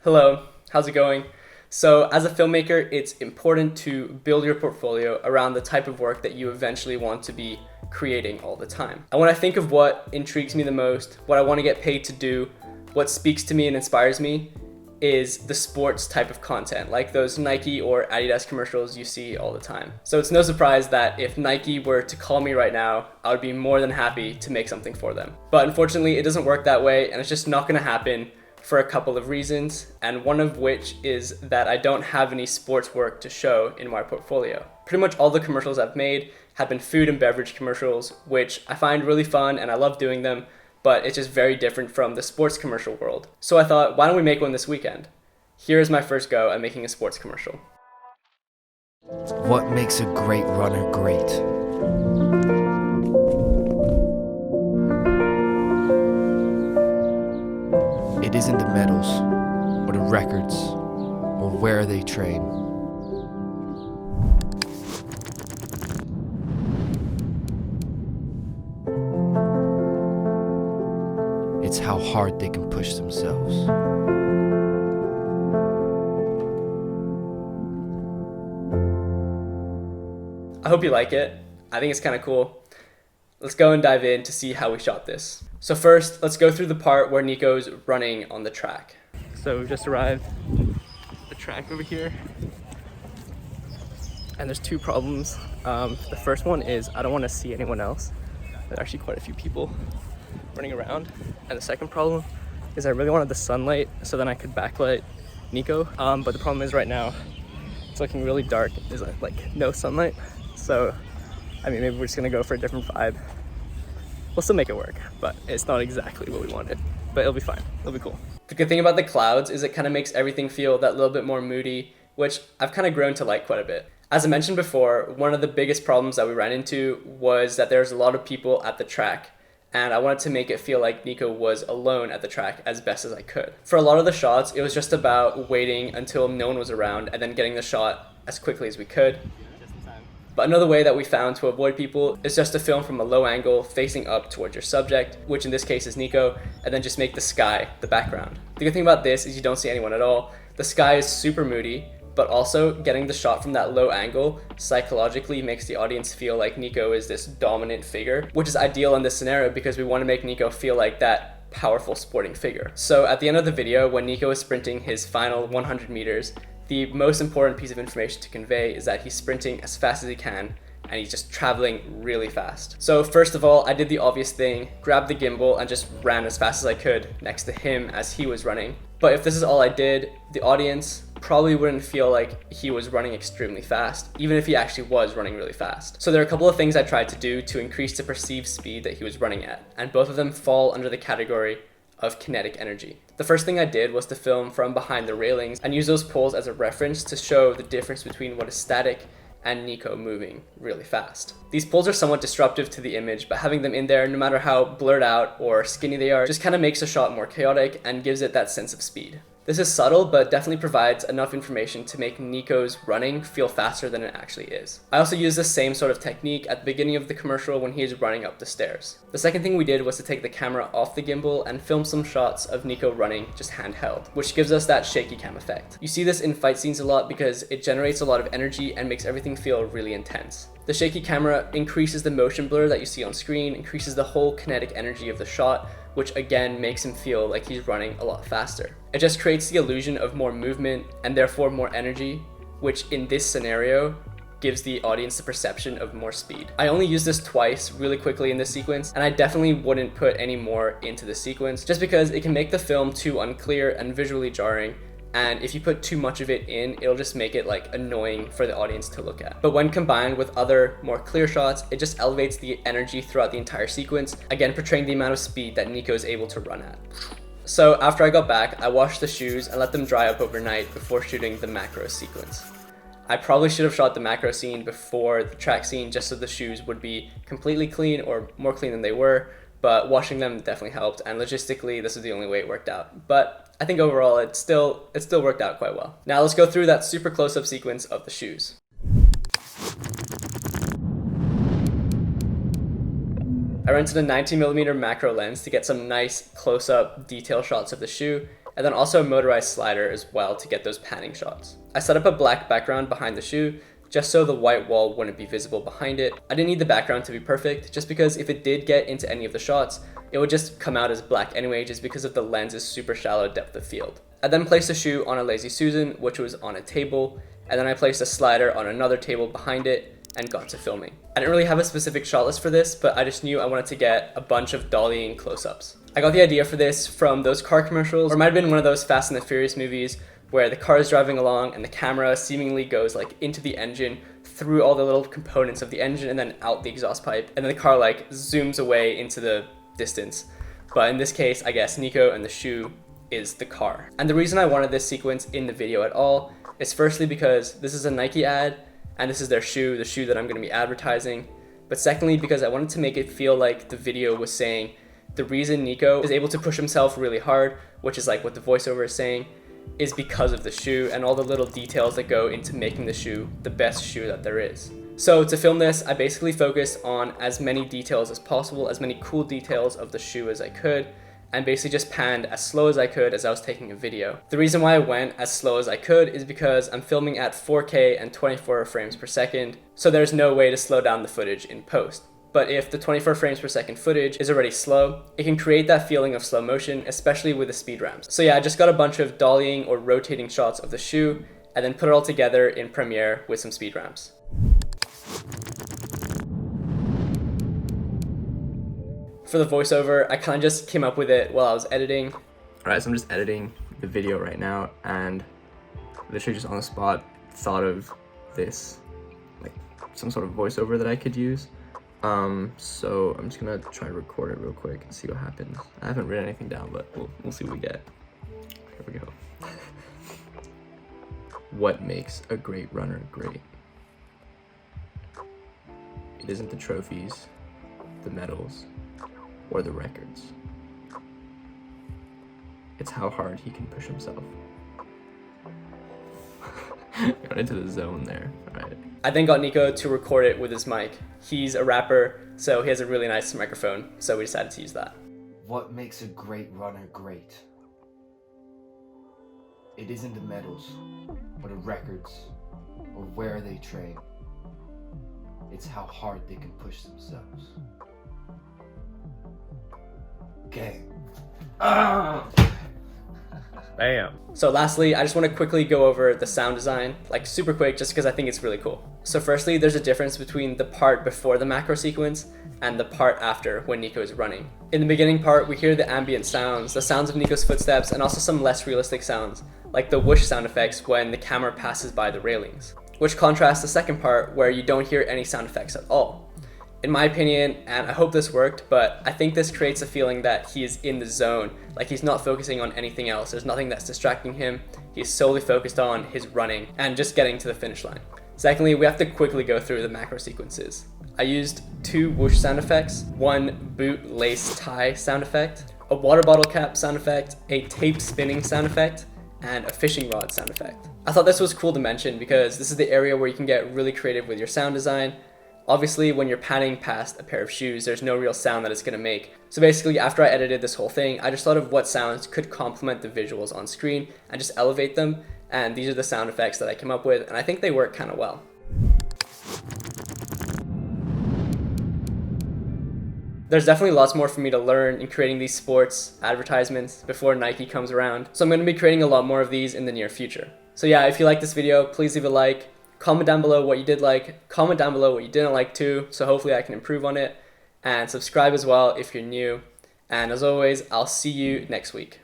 Hello, how's it going? So as a filmmaker, it's important to build your portfolio around the type of work that you eventually want to be creating all the time. And when I think of what intrigues me the most, what I want to get paid to do, what speaks to me and inspires me, is the sports type of content, like those Nike or Adidas commercials you see all the time. So it's no surprise that if Nike were to call me right now, I would be more than happy to make something for them. But unfortunately, it doesn't work that way, and it's just not gonna happen for a couple of reasons, and one of which is that I don't have any sports work to show in my portfolio. Pretty much all the commercials I've made have been food and beverage commercials, which I find really fun and I love doing them, but it's just very different from the sports commercial world. So I thought, why don't we make one this weekend? Here is my first go at making a sports commercial. What makes a great runner great? It isn't the medals, or the records, or where they train. It's how hard they can push themselves. I hope you like it. I think it's kind of cool. Let's go and dive in to see how we shot this. So first, let's go through the part where Niko's running on the track. So we've just arrived at the track over here. And there's two problems. The first one is I don't want to see anyone else. There's actually quite a few people running around. And the second problem is I really wanted the sunlight so then I could backlight Niko. But the problem is right now it's looking really dark. There's like no sunlight. So, I mean, maybe we're just gonna go for a different vibe. We'll still make it work, but it's not exactly what we wanted. But it'll be fine, it'll be cool. The good thing about the clouds is it kind of makes everything feel that little bit more moody, which I've kind of grown to like quite a bit. As I mentioned before, one of the biggest problems that we ran into was that there's a lot of people at the track, and I wanted to make it feel like Niko was alone at the track as best as I could. For a lot of the shots, it was just about waiting until no one was around and then getting the shot as quickly as we could. But another way that we found to avoid people is just to film from a low angle facing up towards your subject, which in this case is Niko, and then just make the sky the background. The good thing about this is you don't see anyone at all. The sky is super moody, but also getting the shot from that low angle psychologically makes the audience feel like Niko is this dominant figure, which is ideal in this scenario because we want to make Niko feel like that powerful sporting figure. So at the end of the video, when Niko is sprinting his final 100 meters, the most important piece of information to convey is that he's sprinting as fast as he can and he's just traveling really fast. So first of all, I did the obvious thing, grabbed the gimbal and just ran as fast as I could next to him as he was running. But if this is all I did, the audience probably wouldn't feel like he was running extremely fast, even if he actually was running really fast. So there are a couple of things I tried to do to increase the perceived speed that he was running at, and both of them fall under the category of kinetic energy. The first thing I did was to film from behind the railings and use those poles as a reference to show the difference between what is static and Niko moving really fast. These poles are somewhat disruptive to the image, but having them in there, no matter how blurred out or skinny they are, just kind of makes the shot more chaotic and gives it that sense of speed. This is subtle, but definitely provides enough information to make Niko's running feel faster than it actually is. I also used the same sort of technique at the beginning of the commercial when he is running up the stairs. The second thing we did was to take the camera off the gimbal and film some shots of Niko running just handheld, which gives us that shaky cam effect. You see this in fight scenes a lot because it generates a lot of energy and makes everything feel really intense. The shaky camera increases the motion blur that you see on screen, increases the whole kinetic energy of the shot, which again makes him feel like he's running a lot faster. It just creates the illusion of more movement and therefore more energy, which in this scenario gives the audience the perception of more speed. I only used this twice really quickly in this sequence, and I definitely wouldn't put any more into the sequence just because it can make the film too unclear and visually jarring. And if you put too much of it in, it'll just make it like annoying for the audience to look at. But when combined with other more clear shots, it just elevates the energy throughout the entire sequence, again portraying the amount of speed that Niko is able to run at. So after I got back, I washed the shoes and let them dry up overnight before shooting the macro sequence. I probably should have shot the macro scene before the track scene just so the shoes would be completely clean or more clean than they were, but washing them definitely helped, and logistically this is the only way it worked out. But I think overall it still worked out quite well. Now let's go through that super close-up sequence of the shoes. I rented a 90mm macro lens to get some nice close-up detail shots of the shoe, and then also a motorized slider as well to get those panning shots. I set up a black background behind the shoe just so the white wall wouldn't be visible behind it. I didn't need the background to be perfect, just because if it did get into any of the shots, it would just come out as black anyway, just because of the lens's super shallow depth of field. I then placed the shoe on a Lazy Susan, which was on a table, and then I placed a slider on another table behind it and got to filming. I didn't really have a specific shot list for this, but I just knew I wanted to get a bunch of dollying close-ups. I got the idea for this from those car commercials, or it might have been one of those Fast and the Furious movies where the car is driving along and the camera seemingly goes like into the engine, through all the little components of the engine, and then out the exhaust pipe, and then the car like zooms away into the distance. But in this case, I guess Niko and the shoe is the car. And the reason I wanted this sequence in the video at all is firstly because this is a Nike ad, and this is their shoe, the shoe that I'm going to be advertising. But secondly, because I wanted to make it feel like the video was saying the reason Niko is able to push himself really hard, which is like what the voiceover is saying, is because of the shoe and all the little details that go into making the shoe the best shoe that there is. So to film this, I basically focused on as many details as possible, as many cool details of the shoe as I could, and basically just panned as slow as I could as I was taking a video. The reason why I went as slow as I could is because I'm filming at 4K and 24 frames per second, so there's no way to slow down the footage in post. But if the 24 frames per second footage is already slow, it can create that feeling of slow motion, especially with the speed ramps. So yeah, I just got a bunch of dollying or rotating shots of the shoe, and then put it all together in Premiere with some speed ramps. For the voiceover, I kind of just came up with it while I was editing. Alright, so I'm just editing the video right now, and literally just on the spot thought of this, like some sort of voiceover that I could use. So I'm just gonna try to record it real quick and see what happens. I haven't written anything down, but we'll see what we get. Here we go. What makes a great runner great? It isn't the trophies, the medals, or the records. It's how hard he can push himself. Got into the zone there. All right. I then got Niko to record it with his mic. He's a rapper, so he has a really nice microphone, so we decided to use that. What makes a great runner great? It isn't the medals, or the records, or where they train. It's how hard they can push themselves. Gang. Bam. So lastly, I just want to quickly go over the sound design, like super quick, just because I think it's really cool. So firstly, there's a difference between the part before the macro sequence and the part after when Niko is running. In the beginning part, we hear the ambient sounds, the sounds of Niko's footsteps, and also some less realistic sounds, like the whoosh sound effects when the camera passes by the railings, which contrasts the second part where you don't hear any sound effects at all. In my opinion, and I hope this worked, but I think this creates a feeling that he is in the zone, like he's not focusing on anything else. There's nothing that's distracting him. He's solely focused on his running and just getting to the finish line. Secondly, we have to quickly go through the macro sequences. I used 2 whoosh sound effects, 1 boot lace tie sound effect, a water bottle cap sound effect, a tape spinning sound effect, and a fishing rod sound effect. I thought this was cool to mention because this is the area where you can get really creative with your sound design. Obviously, when you're panning past a pair of shoes, there's no real sound that it's gonna make. So basically, after I edited this whole thing, I just thought of what sounds could complement the visuals on screen and just elevate them. And these are the sound effects that I came up with, and I think they work kind of well. There's definitely lots more for me to learn in creating these sports advertisements before Nike comes around. So I'm gonna be creating a lot more of these in the near future. So yeah, if you like this video, please leave a like. Comment down below what you did like, comment down below what you didn't like too, so hopefully I can improve on it, and subscribe as well if you're new. And as always, I'll see you next week.